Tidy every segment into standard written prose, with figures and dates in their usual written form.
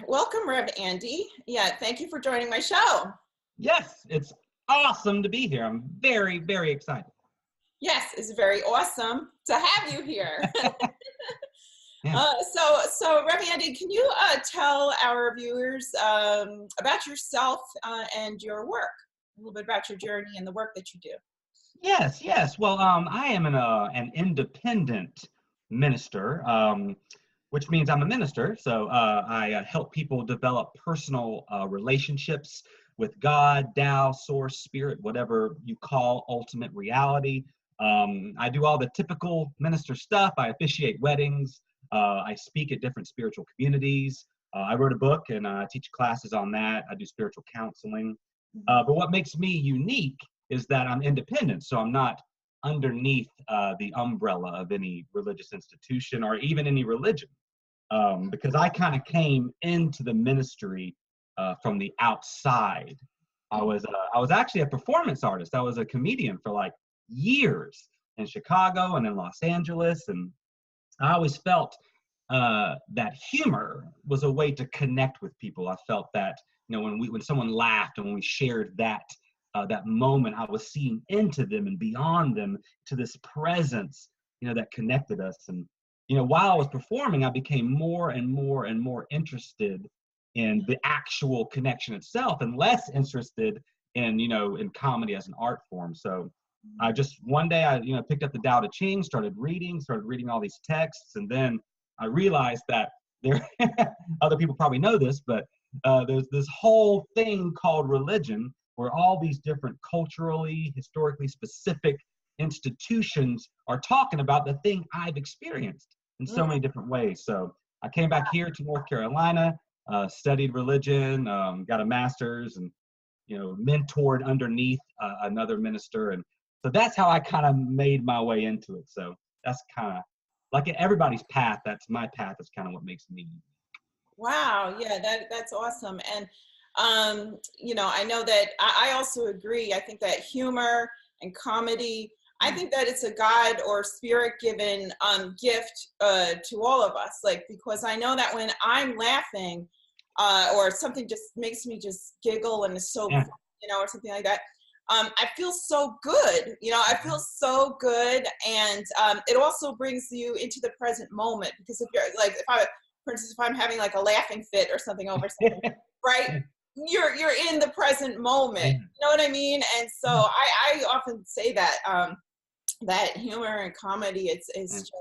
Welcome, Rev Andy. Yeah, thank you for joining my show. Yes, it's awesome to be here. I'm very, very excited. Yes, it's very awesome to have you here. Yeah. So Rev Andy, can you tell our viewers about yourself and your work? A little bit about your journey and the work that you do. Yes. Well, I am an independent minister, which means I'm a minister. So I help people develop personal relationships with God, Tao, Source, Spirit, whatever you call ultimate reality. I do all the typical minister stuff. I officiate weddings. I speak at different spiritual communities. I wrote a book and I teach classes on that. I do spiritual counseling. But what makes me unique is that I'm independent. So I'm not underneath the umbrella of any religious institution or even any religion. Because I kind of came into the ministry from the outside. I was actually a performance artist. I was a comedian for like years in Chicago and in Los Angeles, and I always felt that humor was a way to connect with people. I felt that when someone laughed and when we shared that moment, I was seeing into them and beyond them to this presence that connected us. And while I was performing, I became more and more and more interested in the actual connection itself and less interested in comedy as an art form. So I just one day I picked up the Tao Te Ching, started reading all these texts, and then I realized that there other people probably know this, but there's this whole thing called religion where all these different culturally, historically specific institutions are talking about the thing I've experienced in so many different ways. So I came back here to North Carolina, studied religion, got a master's, and mentored underneath another minister. And so that's how I kind of made my way into it. So that's kind of like everybody's path. That's my path. Is kind of what makes me unique. Wow, yeah, that's awesome. And I know that I also agree. I think that humor and comedy, I think that it's a God or spirit given gift to all of us. Like, because I know that when I'm laughing or something just makes me just giggle and it's so fun, or something like that, I feel so good. I feel so good, and it also brings you into the present moment. Because if you're like, for instance, if I'm having like a laughing fit or something over something, right? You're in the present moment. You know what I mean? And so I often say that that humor and comedy, it's just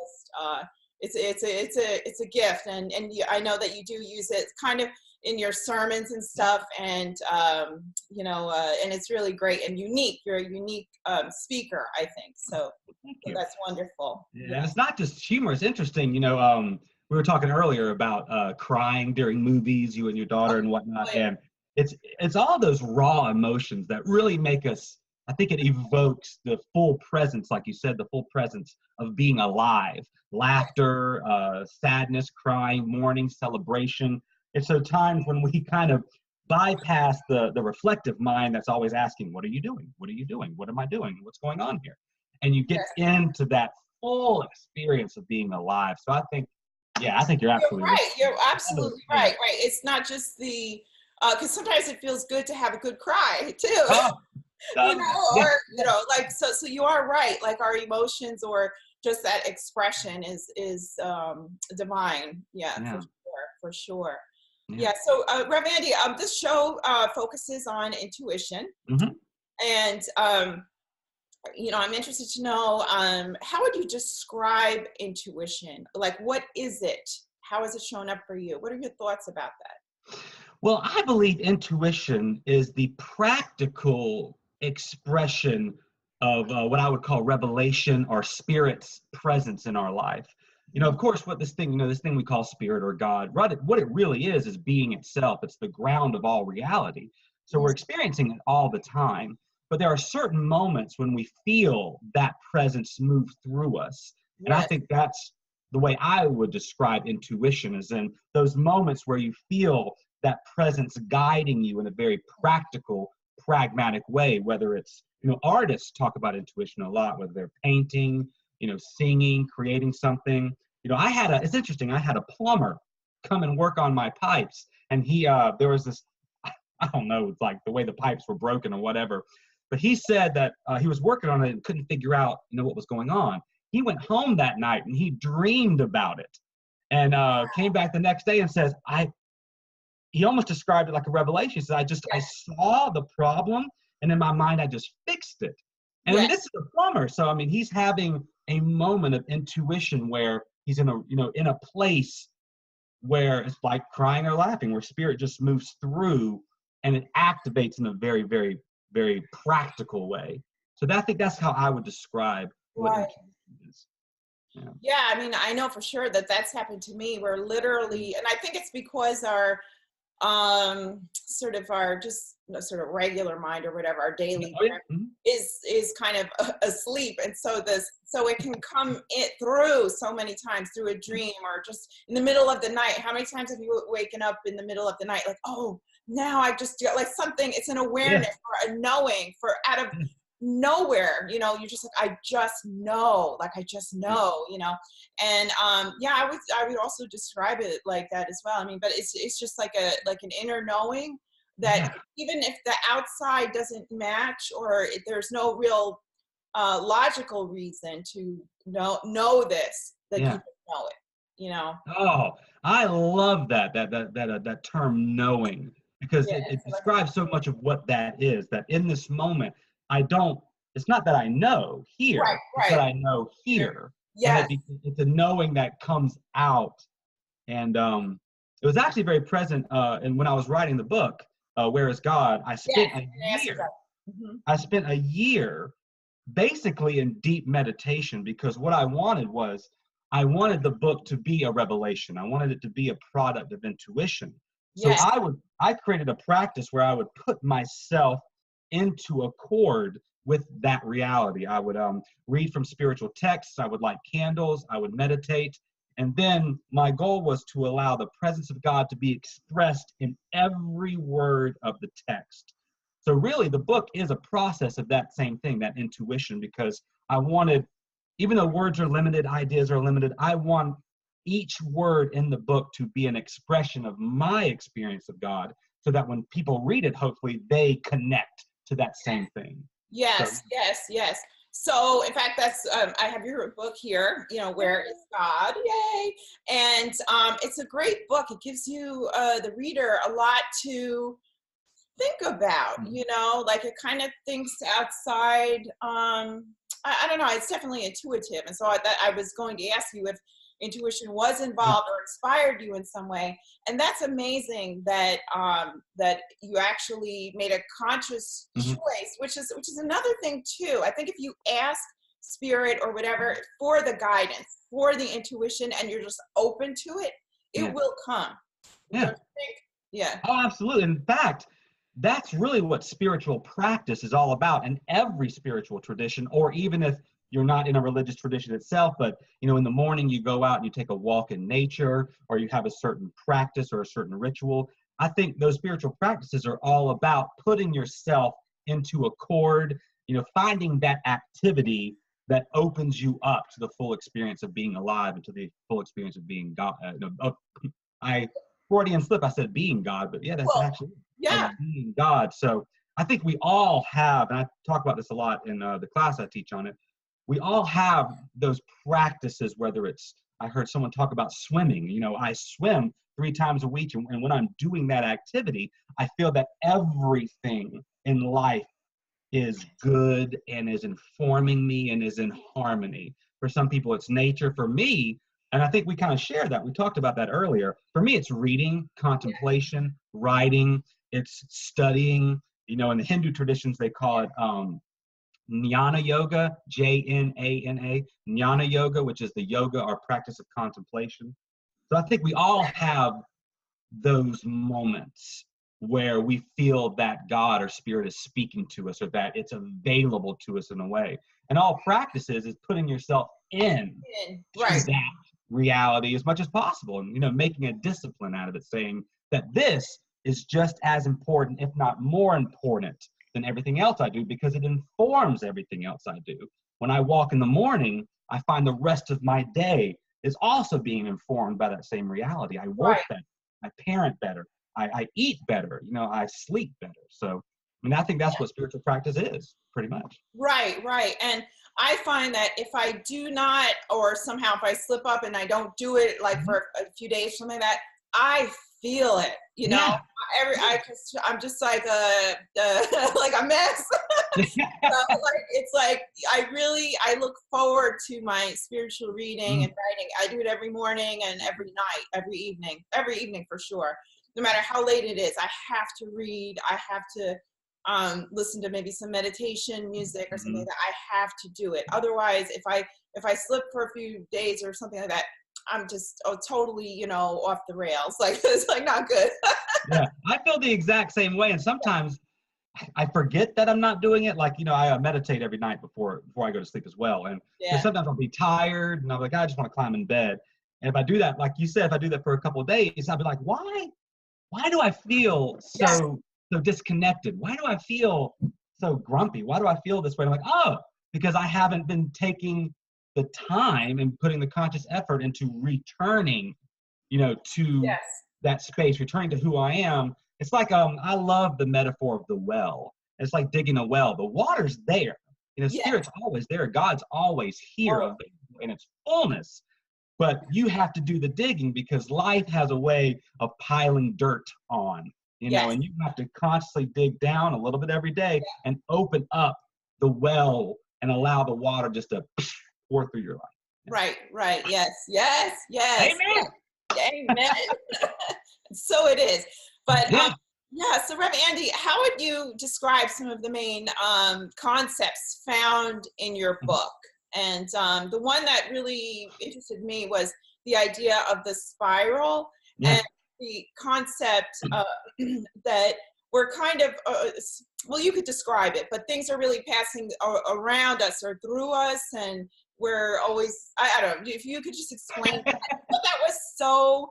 it's a gift, and I know that you do use it kind of in your sermons and stuff, and and it's really great and unique. You're a unique speaker, I think. So that's wonderful. Yeah, it's not just humor. It's interesting. We were talking earlier about crying during movies, you and your daughter and whatnot, and it's all those raw emotions that really make us. I think it evokes the full presence, like you said, the full presence of being alive. Laughter, sadness, crying, mourning, celebration. It's those times when we kind of bypass the reflective mind that's always asking, what are you doing? What are you doing? What am I doing? What's going on here? And you get into that full experience of being alive. So I think you're absolutely right. You're absolutely right. Right. It's not just the, because sometimes it feels good to have a good cry too. So you are right. Like our emotions or just that expression is divine. Yeah. For sure. Yeah. So Rev Andy, this show focuses on intuition, and I'm interested to know how would you describe intuition? Like, what is it? How has it shown up for you? What are your thoughts about that? Well, I believe intuition is the practical expression of what I would call revelation or spirit's presence in our life. Of course, what this thing we call spirit or God, what it really is being itself. It's the ground of all reality. So we're experiencing it all the time. But there are certain moments when we feel that presence move through us. And I think that's the way I would describe intuition, is in those moments where you feel that presence guiding you in a very practical, pragmatic way, whether it's artists talk about intuition a lot, whether they're painting, singing, creating something. It's interesting, I had a plumber come and work on my pipes, and there was this, I don't know, it's like the way the pipes were broken or whatever, but he said that he was working on it and couldn't figure out, what was going on. He went home that night and he dreamed about it, and came back the next day and says, he almost described it like a revelation. He said, I saw the problem, and in my mind, I just fixed it. And I mean, this is a plumber. So, I mean, he's having a moment of intuition where he's in a place where it's like crying or laughing, where spirit just moves through and it activates in a very, very, very practical way. So I think that's how I would describe what intuition is. Yeah, I mean, I know for sure that that's happened to me, where literally, and I think it's because our sort of regular mind or whatever, our daily is kind of asleep, and so it can come through so many times through a dream or just in the middle of the night. How many times have you waken up in the middle of the night like, oh, now I just like something? It's an awareness or a knowing for out of nowhere, you're just like, I just know, and I would also describe it like that as well. I mean, but it's just like an inner knowing that even if the outside doesn't match, or there's no real logical reason to know this, that you just know it, Oh, I love that term knowing, because it describes so much of what that is, that in this moment, it's not that I know here, it's that I know here. Yes. And it's a knowing that comes out. And it was actually very present and when I was writing the book, Where is God? I spent a year basically in deep meditation, because what I wanted the book to be a revelation. I wanted it to be a product of intuition. So I created a practice where I would put myself into accord with that reality. I would read from spiritual texts, I would light candles, I would meditate, and then my goal was to allow the presence of God to be expressed in every word of the text. So really the book is a process of that same thing, that intuition, because I wanted, even though words are limited, ideas are limited, I want each word in the book to be an expression of my experience of God, so that when people read it, hopefully they connect to that same thing. Yes. So in fact, that's I have your book here, Where is God? Yay. And it's a great book. It gives you the reader a lot to think about, like it kind of thinks outside. I don't know, it's definitely intuitive. And so I was going to ask you if intuition was involved or inspired you in some way. And that's amazing that that you actually made a conscious choice, which is another thing too. I think if you ask spirit or whatever for the guidance, for the intuition, and you're just open to it, it will come. Yeah. Don't you think? Yeah. Oh, absolutely. In fact, that's really what spiritual practice is all about in every spiritual tradition, or even if you're not in a religious tradition itself, but in the morning you go out and you take a walk in nature, or you have a certain practice or a certain ritual. I think those spiritual practices are all about putting yourself into accord, finding that activity that opens you up to the full experience of being alive and to the full experience of being God. Freudian slip, I said being God, but that's actually being God. So I think we all have, and I talk about this a lot in the class I teach on it, we all have those practices, whether it's, I heard someone talk about swimming. I swim 3 times a week, and when I'm doing that activity, I feel that everything in life is good and is informing me and is in harmony. For some people, it's nature. For me, and I think we kind of share that. We talked about that earlier. For me, it's reading, contemplation, writing, it's studying. In the Hindu traditions, they call it Jnana Yoga, Jnana, Jnana Yoga, which is the yoga or practice of contemplation. So I think we all have those moments where we feel that God or spirit is speaking to us, or that it's available to us in a way. And all practices is putting yourself in to that reality as much as possible, and making a discipline out of it, saying that this is just as important, if not more important, than everything else I do because it informs everything else I do. When I walk in the morning, I find the rest of my day is also being informed by that same reality. I work Right. better, I parent better, I eat better, I sleep better. So, I mean, I think that's what spiritual practice is, pretty much. Right, right. And I find that if I do not, or somehow if I slip up and I don't do it like for a few days, something like that, I feel it, Yeah. I'm just like like a mess. Like it's like I look forward to my spiritual reading and writing. I do it every morning and every night, every evening for sure. No matter how late it is, I have to read. I have to listen to maybe some meditation music or something like that. I have to do it. Otherwise, if I slip for a few days or something like that, I'm just totally off the rails. Like it's like not good. Yeah, I feel the exact same way, and sometimes I forget that I'm not doing it. Like, I meditate every night before I go to sleep as well. And because sometimes I'll be tired and I'm like, I just want to climb in bed. And if I do that, like you said, if I do that for a couple of days, I'll be like, why do I feel so disconnected? Why do I feel so grumpy? Why do I feel this way? I'm like, oh, because I haven't been taking the time and putting the conscious effort into returning, to that space, returning to who I am. It's like I love the metaphor of the well. It's like digging a well. The water's there. Spirit's always there. God's always here in its fullness. But you have to do the digging because life has a way of piling dirt on, and you have to constantly dig down a little bit every day and open up the well and allow the water just to pour through your life. Right. Yes. Amen. Amen. So it is. But so Reverend Andy, how would you describe some of the main concepts found in your book? And the one that really interested me was the idea of the spiral and the concept that we're kind of, well, you could describe it, but things are really passing around us or through us, and we're always, I don't know, if you could just explain that. That was so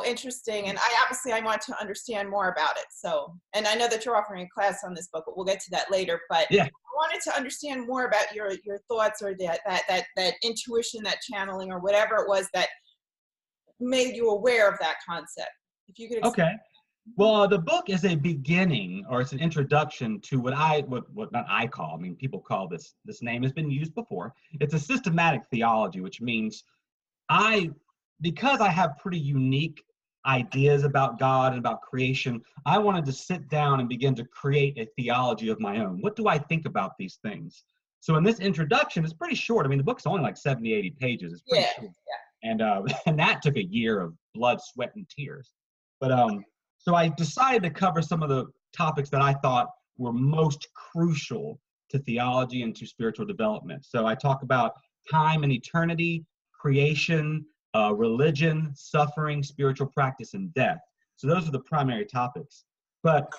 interesting, and I want to understand more about it. So, and I know that you're offering a class on this book, but we'll get to that later. But I wanted to understand more about your thoughts, or that intuition, that channeling, or whatever it was that made you aware of that concept. If you could explain. Okay. Well, the book is a beginning, or it's an introduction to what not I call, I mean, people call this name has been used before. It's a systematic theology, which means because I have pretty unique ideas about God and about creation, I wanted to sit down and begin to create a theology of my own. What do I think about these things? So in this introduction, it's pretty short. I mean, the book's only like 70, 80 pages. It's pretty short. And and that took a year of blood, sweat, and tears. But so I decided to cover some of the topics that I thought were most crucial to theology and to spiritual development. So I talk about time and eternity, creation, religion, suffering, spiritual practice, and death. So those are the primary topics. But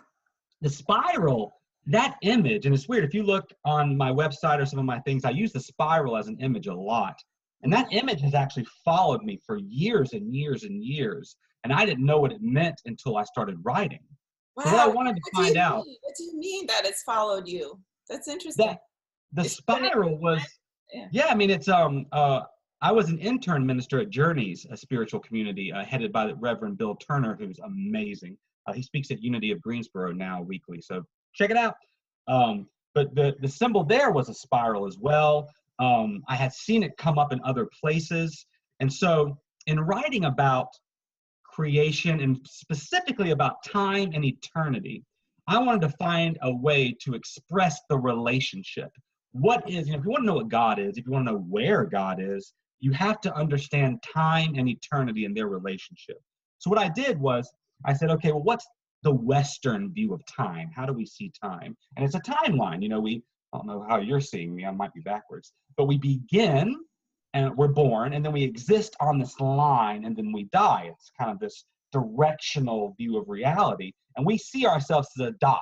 the spiral, that image, and it's weird, if you look on my website or some of my things, I use the spiral as an image a lot. And that image has actually followed me for years and years and years. And I didn't know what it meant until I started writing. Wow. So what I wanted to find out. What do you mean that it's followed you? That's interesting. The spiral was, I mean, it's, I was an intern minister at Journeys, a spiritual community headed by the Reverend Bill Turner, who's amazing. He speaks at Unity of Greensboro now weekly, so check it out. But the symbol there was a spiral as well. I had seen it come up in other places. And so in writing about creation and specifically about time and eternity, I wanted to find a way to express the relationship. What is, if you want to know what God is, if you want to know where God is, you have to understand time and eternity and their relationship. So what I did was, I said, okay, well, what's the Western view of time? How do we see time? And it's a timeline. I don't know how you're seeing me, I might be backwards, but we begin and we're born, and then we exist on this line, and then we die. It's kind of this directional view of reality. And we see ourselves as a dot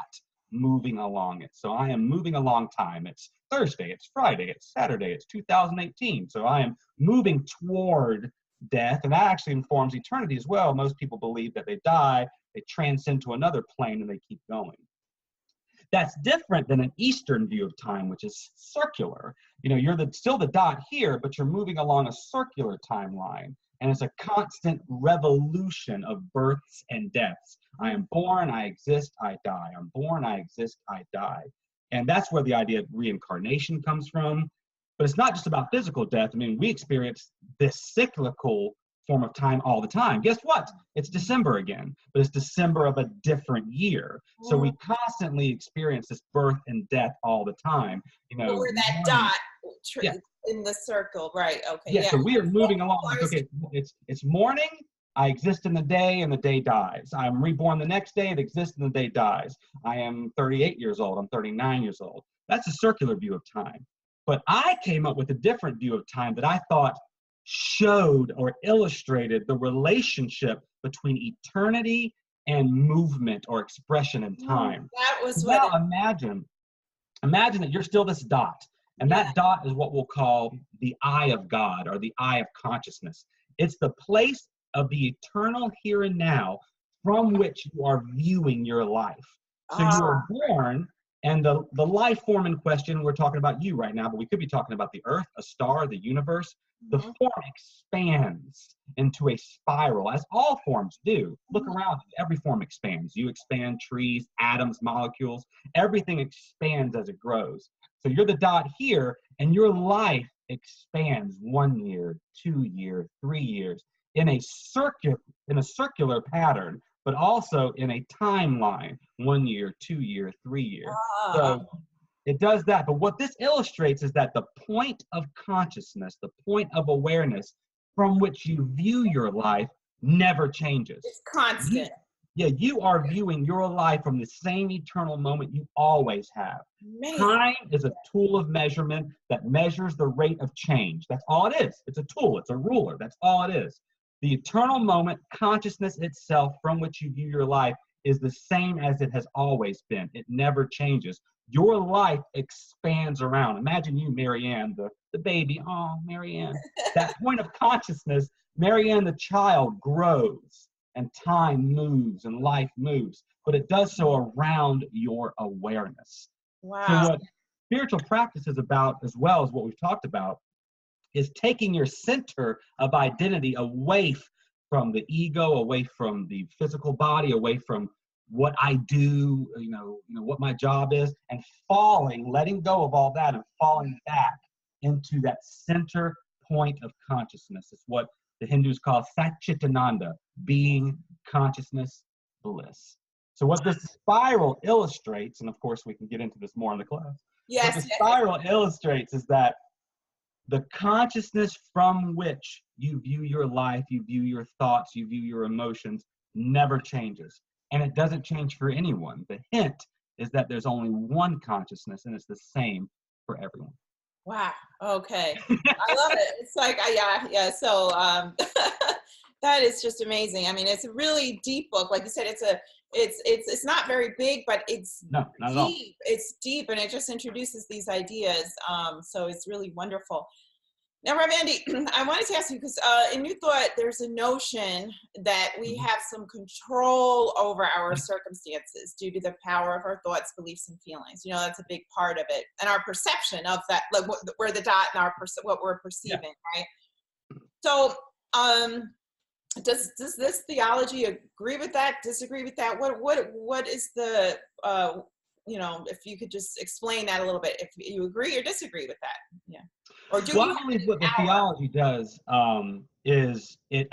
moving along it. So I am moving along time. It's Thursday, it's Friday, it's Saturday, it's 2018. So I am moving toward death, and that actually informs eternity as well. Most people believe that they die, they transcend to another plane, and they keep going. That's different than an Eastern view of time, which is circular. You know, you're still the dot here, but you're moving along a circular timeline. And it's a constant revolution of births and deaths. I am born, I exist, I die. I'm born, I exist, I die. And that's where the idea of reincarnation comes from. But it's not just about physical death. I mean, we experience this cyclical form of time all the time. Guess what? It's December again, but it's December of a different year. So we constantly experience this birth and death all the time. You know, Or that morning, dot yeah, in the circle, right? Okay, yeah. yeah. So we are moving along. Like, okay, it's morning. I exist in the day, and the day dies. I'm reborn the next day. It exists, and the day dies. I am 38 years old. I'm 39 years old. That's a circular view of time. But I came up with a different view of time that I thought showed or illustrated the relationship between eternity and movement or expression in time. That was what. Now imagine that you're still this dot, and that dot is what we'll call the eye of God or the eye of consciousness. It's the place of the eternal here and now from which you are viewing your life. So you are born, and the life form in question, we're talking about you right now, but we could be talking about the earth, a star, the universe. The form expands into a spiral, as all forms do. Look around, every form expands. You expand, trees, atoms, molecules, everything expands as it grows. So you're the dot here, and your life expands 1 year, 2 years, 3 years, in a circular pattern, but also in a timeline, 1 year, 2 year, 3 year. So it does that. But what this illustrates is that the point of consciousness, the point of awareness from which you view your life never changes. It's constant. You are viewing your life from the same eternal moment you always have. Time is a tool of measurement that measures the rate of change. That's all it is. It's a tool. It's a ruler. That's all it is. The eternal moment, consciousness itself from which you view your life is the same as it has always been. It never changes. Your life expands around. Imagine you, Maryann, the baby. Oh, Maryann. That point of consciousness, Maryann, the child, grows, and time moves, and life moves. But it does so around your awareness. Wow. So what spiritual practice is about, as well as what we've talked about, is taking your center of identity away from the ego, away from the physical body, away from what I do, you know, what my job is, and letting go of all that and falling back into that center point of consciousness. It's what the Hindus call Satchitananda, being, consciousness, bliss. So what this spiral illustrates, and of course we can get into this more in the class, what the spiral illustrates is that the consciousness from which you view your life, you view your thoughts, you view your emotions, never changes. And it doesn't change for anyone. The hint is that there's only one consciousness, and it's the same for everyone. Wow. Okay. I love it. It's like, yeah. So that is just amazing. I mean, it's a really deep book. Like you said, it's not very big, but it's not at all. It's deep, and it just introduces these ideas. So it's really wonderful. Now, Rev. Andy, I wanted to ask you, because in New Thought, there's a notion that we have some control over our circumstances due to the power of our thoughts, beliefs, and feelings. You know, that's a big part of it. And our perception of that, like we're the dot and what we're perceiving, right? So does this theology agree with that, disagree with that? What is the, if you could just explain that a little bit, if you agree or disagree with that. Yeah. Or do I believe what the theology does is it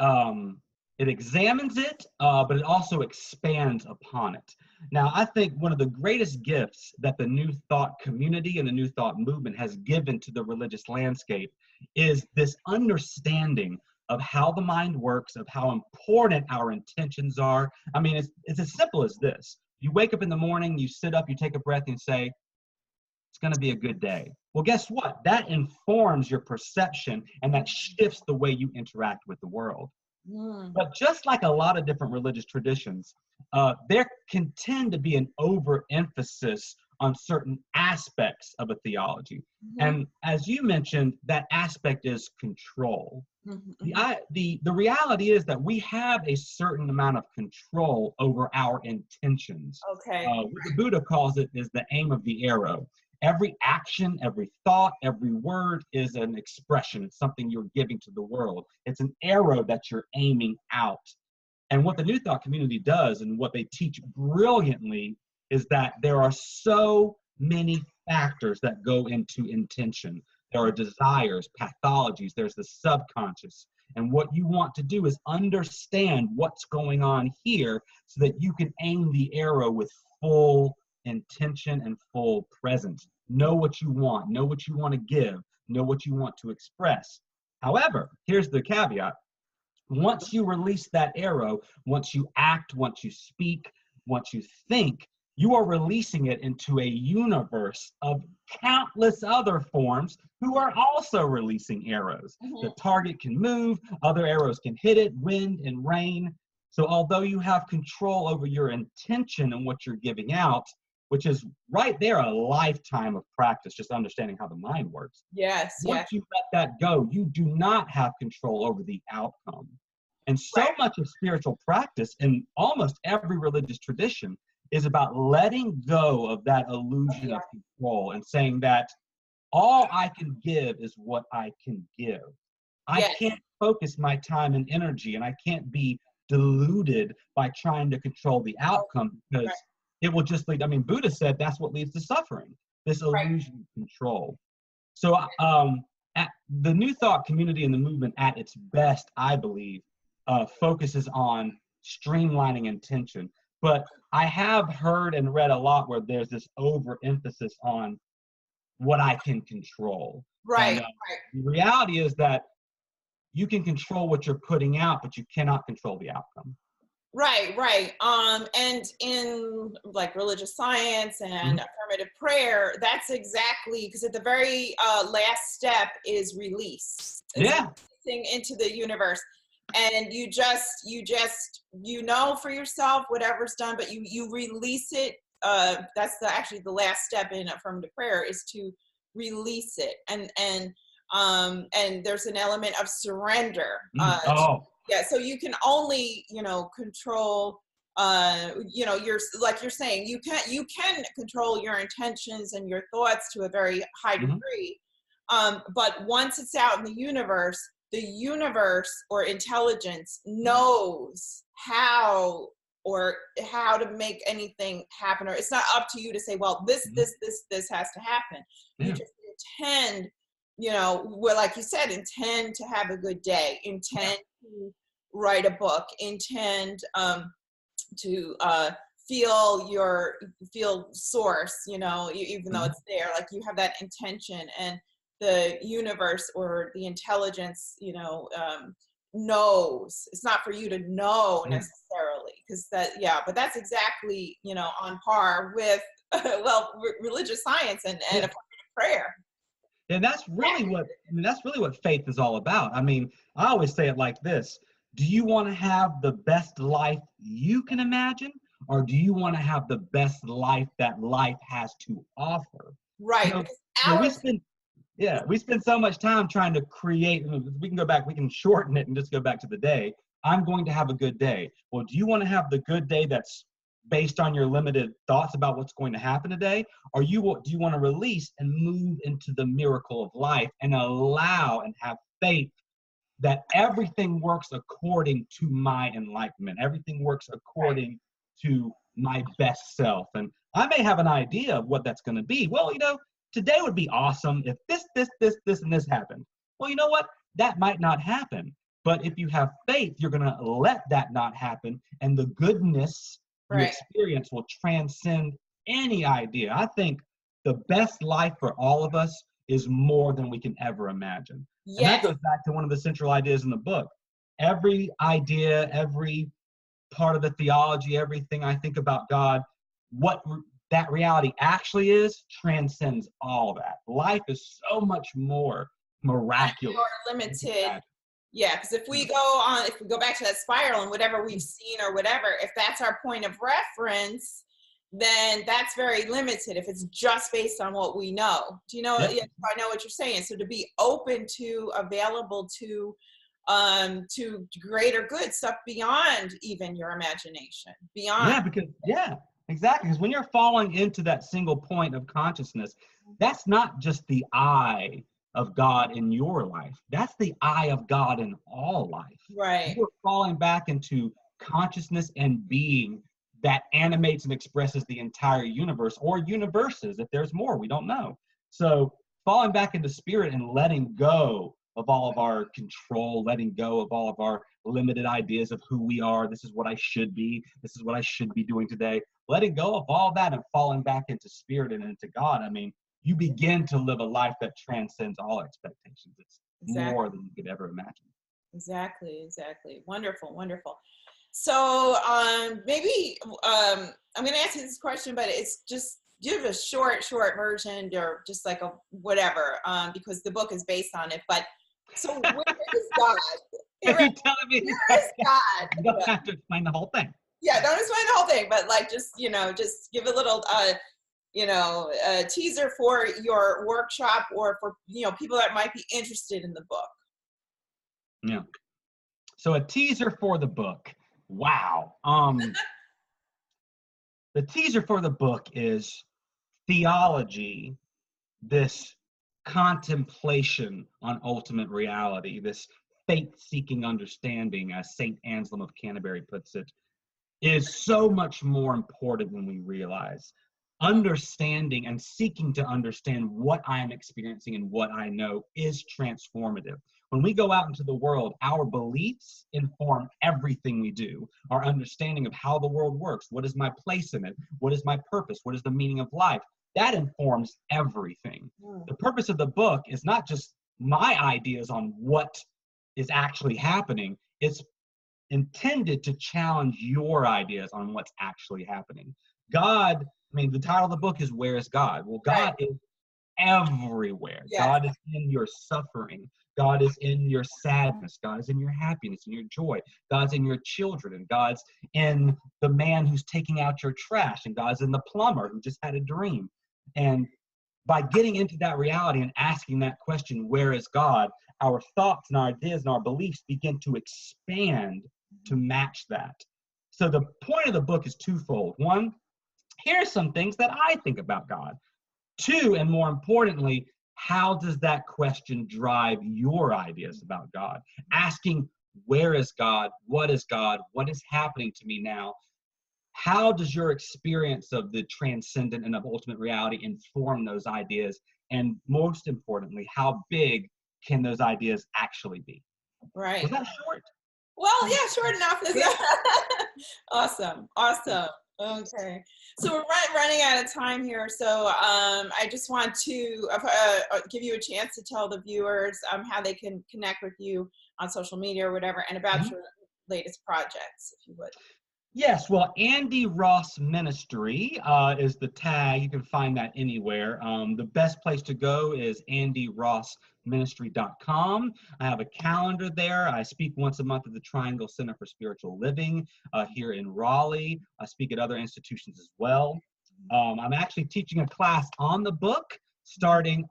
examines it, but it also expands upon it. Now, I think one of the greatest gifts that the New Thought community and the New Thought movement has given to the religious landscape is this understanding of how the mind works, of how important our intentions are. I mean, it's as simple as this. You wake up in the morning, you sit up, you take a breath and say, it's going to be a good day. Well, guess what? That informs your perception, and that shifts the way you interact with the world. But just like a lot of different religious traditions, there can tend to be an overemphasis on certain aspects of a theology. Mhm. And as you mentioned, that aspect is control. Mhm. The reality is that we have a certain amount of control over our intentions. Okay. What the Buddha calls it is the aim of the arrow. Every action, every thought, every word is an expression. It's something you're giving to the world. It's an arrow that you're aiming out. And what the New Thought community does and what they teach brilliantly is that there are so many factors that go into intention. There are desires, pathologies, there's the subconscious. And what you want to do is understand what's going on here so that you can aim the arrow with full intention and full presence. Know what you want to give, know what you want to express. However, here's the caveat. Once you release that arrow, once you act, once you speak, once you think, you are releasing it into a universe of countless other forms who are also releasing arrows. Mhm. The target can move, other arrows can hit it, wind and rain. So although you have control over your intention and what you're giving out, which is right there a lifetime of practice, just understanding how the mind works. Yes, Once yes. you let that go, you do not have control over the outcome. And so Right. much of spiritual practice in almost every religious tradition is about letting go of that illusion of control and saying that all I can give is what I can give. I Yes. can't focus my time and energy, and I can't be deluded by trying to control the outcome because Right. it will just lead. I mean, Buddha said that's what leads to suffering, this Right. illusion of control. So, at the New Thought community and the movement at its best, I believe, focuses on streamlining intention. But I have heard and read a lot where there's this overemphasis on what I can control. Right. And the reality is that you can control what you're putting out, but you cannot control the outcome. Right, right. And in like religious science and Mhm. affirmative prayer, that's exactly because at the very last step is release. It's Yeah. releasing into the universe, and you know for yourself whatever's done, but you release it. That's actually the last step in affirmative prayer is to release it, and there's an element of surrender. Oh, Yeah, so you can only control you're like you're saying you can control your intentions and your thoughts to a very high mhm. degree, but once it's out in the universe or intelligence knows how to make anything happen, or it's not up to you to say, well, this Mhm. this has to happen. You Yeah. just intend, well, like you said, intend to have a good day, Yeah. intend to write a book, intend to feel source, even though Mhm. it's there, like you have that intention, and the universe or the intelligence, knows. It's not for you to know Yeah. necessarily, because but that's exactly, on par with well, religious science and Yeah. a prayer. And that's really what faith is all about. I mean, I always say it like this. Do you want to have the best life you can imagine, or do you want to have the best life that life has to offer? You Right, know, because you know, we ours. spend yeah, we spend so much time trying to create. We can go back, we can shorten it and just go back to the day. I'm going to have a good day. Well, do you want to have the good day that's based on your limited thoughts about what's going to happen today? Or do you want to release and move into the miracle of life and allow and have faith that everything works according to my enlightenment? Everything works according to my best self. And I may have an idea of what that's going to be. Well, today would be awesome if this, and this happened. Well, you know what? That might not happen. But if you have faith, you're going to let that not happen. And the goodness you Right. experience will transcend any idea. I think the best life for all of us is more than we can ever imagine. And that Yes. goes back to one of the central ideas in the book. Every idea, every part of the theology, everything I think about God, what that reality actually is transcends all that. Life is so much more miraculous Or than we can limited. imagine. Yeah, because if we go back to that spiral and whatever we've seen or whatever, if that's our point of reference, then that's very limited if it's just based on what we know. Do you know? Yep. Yeah, I know what you're saying. So to be open to, available to greater good stuff beyond even your imagination, beyond. Yeah, exactly. Because when you're falling into that single point of consciousness, that's not just the eye of God in your life. That's the eye of God in all life. Right. You're falling back into consciousness and being that animates and expresses the entire universe, or universes, if there's more, we don't know. So falling back into spirit and letting go of all of our control, letting go of all of our limited ideas of who we are. This is what I should be. This is what I should be doing today. Letting go of all that and falling back into spirit and into God. I mean, you begin to live a life that transcends all expectations. It's more than you could ever imagine. Exactly. Wonderful, wonderful. So maybe I'm going to ask you this question, but it's just give a short version, or just like a whatever, because the book is based on it. But so where is God? Are you telling me? Where is God? You don't have to explain the whole thing. Yeah, don't explain the whole thing, but like just give a little teaser for your workshop, or for people that might be interested in the book. Yeah. So a teaser for the book. Wow. The teaser for the book is theology, this contemplation on ultimate reality, this faith-seeking understanding, as St. Anselm of Canterbury puts it, is so much more important than we realize. Understanding and seeking to understand what I am experiencing and what I know is transformative. When we go out into the world, our beliefs inform everything we do. Our understanding of how the world works, what is my place in it, what is my purpose, what is the meaning of life, that informs everything. The purpose of the book is not just my ideas on what is actually happening, it's intended to challenge your ideas on what's actually happening. God, I mean, the title of the book is Where is God? Well, God is everywhere. Yes. God is in your suffering. God is in your sadness. God is in your happiness and your joy. God's in your children, and God's in the man who's taking out your trash, and God's in the plumber who just had a dream. And by getting into that reality and asking that question, where is God, our thoughts and our ideas and our beliefs begin to expand to match that. So the point of the book is twofold. One, here's some things that I think about God. Two, and more importantly, how does that question drive your ideas about God? Asking, where is God? What is God? What is happening to me now? How does your experience of the transcendent and of ultimate reality inform those ideas? And most importantly, how big can those ideas actually be? Right. Was that short? Well, yeah, short enough. Awesome. Okay. So we're running out of time here. So I just want to give you a chance to tell the viewers how they can connect with you on social media or whatever, and about your latest projects, if you would. Yes, well, Andy Ross Ministry is the tag. You can find that anywhere. The best place to go is andyrossministry.com. I have a calendar there. I speak once a month at the Triangle Center for Spiritual Living here in Raleigh. I speak at other institutions as well. I'm actually teaching a class on the book starting,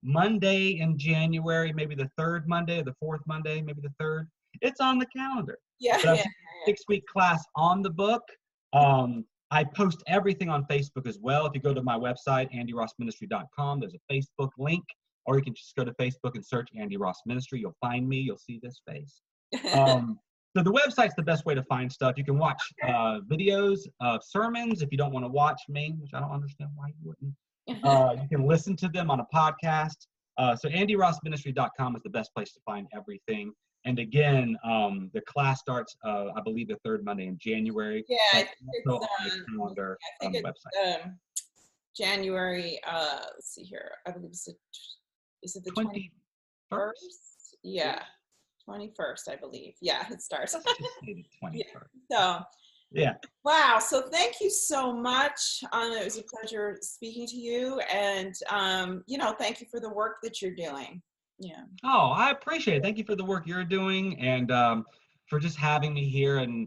Monday in January, maybe the third Monday or the fourth Monday, maybe the third. It's on the calendar. Yeah. 6-week class on the book. I post everything on Facebook as well. If you go to my website, andyrossministry.com, there's a Facebook link, or you can just go to Facebook and search Andy Ross Ministry. You'll find me. You'll see this face. So the website's the best way to find stuff. You can watch videos of sermons if you don't want to watch me, which I don't understand why you wouldn't. You can listen to them on a podcast. So andyrossministry.com is the best place to find everything. And again, the class starts, I believe, the third Monday in January. Yeah, I think it's on the calendar on the website. January. Let's see here. I believe is it the 21st? Yeah, 21st, I believe. Yeah, it starts. Let's just say the 21st. So. Yeah. Wow. So thank you so much. It was a pleasure speaking to you, and thank you for the work that you're doing. Yeah. Oh, I appreciate it. Thank you for the work you're doing, and for just having me here. And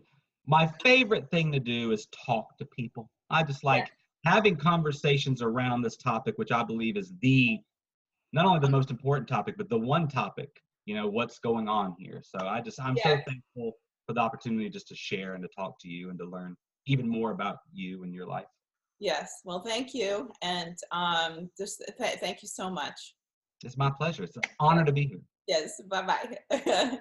My favorite thing to do is talk to people. I just Yeah. like having conversations around this topic, which I believe is not only the most important topic, but the one topic, what's going on here. So I'm so Yeah. thankful for the opportunity just to share and to talk to you and to learn even more about you and your life. Yes. Well, thank you. And just thank you so much. It's my pleasure. It's an honor to be here. Yes. Bye bye.